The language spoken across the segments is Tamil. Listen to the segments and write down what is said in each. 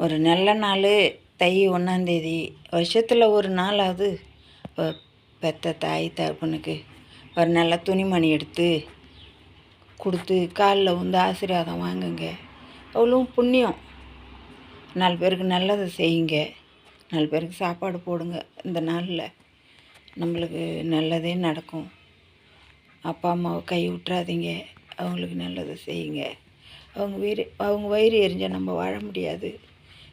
ஒரு நல்ல நாள் தை 1ஆந்தேதி வருஷத்தில் ஒரு நாளாவது பெற்ற தாய் தகப்பனுக்கு ஒரு நல்ல துணிமணி எடுத்து கொடுத்து காலில் வந்து ஆசீர்வாதம் வாங்குங்க. அவ்வளோ புண்ணியம். 4 பேருக்கு நல்லதை செய்யுங்க, 4 பேருக்கு சாப்பாடு போடுங்க. இந்த நாளில் நம்மளுக்கு நல்லதே நடக்கும். அப்பா அம்மாவை கை விட்டுறாதீங்க, அவங்களுக்கு நல்லதை செய்யுங்க. அவங்க வயிறு எரிஞ்சால் நம்ம வாழ முடியாது.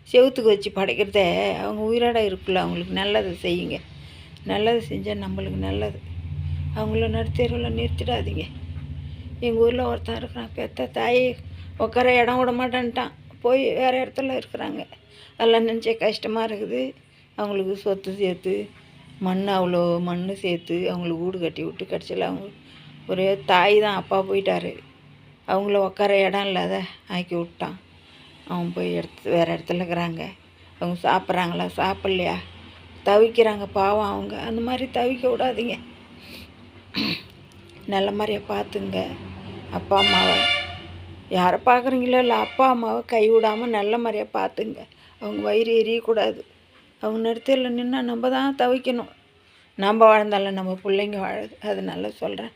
செவுத்துக்கு வச்சு படைக்கிறத அவங்க உயிரோட இருக்குல்ல, அவங்களுக்கு நல்லதை செய்யுங்க. நல்லது செஞ்சால் நம்மளுக்கு நல்லது. அவங்கள நடுத்தெருவில் நிறுத்திடாதீங்க. எங்கள் ஊரில் ஒருத்தன் இருக்கிறான், பெத்த தாய் உட்கார இடம் விட மாட்டேன்ட்டான், போய் வேறு இடத்துல இருக்கிறாங்க. அதெல்லாம் நினச்சா கஷ்டமாக இருக்குது. அவங்களுக்கு சொத்து சேர்த்து அவ்வளோ மண் சேர்த்து அவங்களுக்கு வீடு கட்டி விட்டு கடைசியில் அவங்க ஒரே தாய் தான், அப்பா போயிட்டார், அவங்கள உட்கார இடம் இல்லாத ஆக்கி விட்டான். அவங்க போய் வேறு இடத்துல இருக்கிறாங்க. அவங்க சாப்பிட்றாங்களா சாப்பிட்லையா தவிக்கிறாங்க, பாவம் அவங்க. அந்த மாதிரி தவிக்க விடாதீங்க. நல்ல மாதிரியாக பார்த்துங்க. அப்பா அம்மாவை யாரை பார்க்குறீங்களோ இல்லை, அப்பா அம்மாவை கைவிடாமல் நல்ல மாதிரியாக பார்த்துங்க. அவங்க வயிறு எரியக்கூடாது. அவங்க நிறுத்தியில் நின்னா நம்ம தான் தவிக்கணும். நம்ம வாழ்ந்தாலும் நம்ம பிள்ளைங்க வாழுது. அதனால சொல்கிறேன்,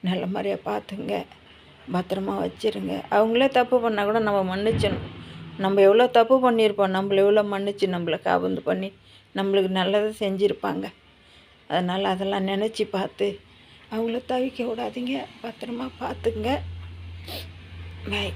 நல்ல மாதிரியாக பார்த்துங்க, பத்திரமா வச்சுருங்க. அவங்களே தப்பு பண்ணால் கூட நம்ம மன்னிச்சிடணும். நம்ம எவ்வளோ தப்பு பண்ணியிருப்போம், நம்மளை எவ்வளோ மன்னிச்சு நம்மளை காபந்து பண்ணி நம்மளுக்கு நல்லதை செஞ்சுருப்பாங்க. அதனால் அதெல்லாம் நினச்சி பார்த்து அவங்கள தவிக்க விடாதீங்க. பத்திரமா பார்த்துங்க. பாய்.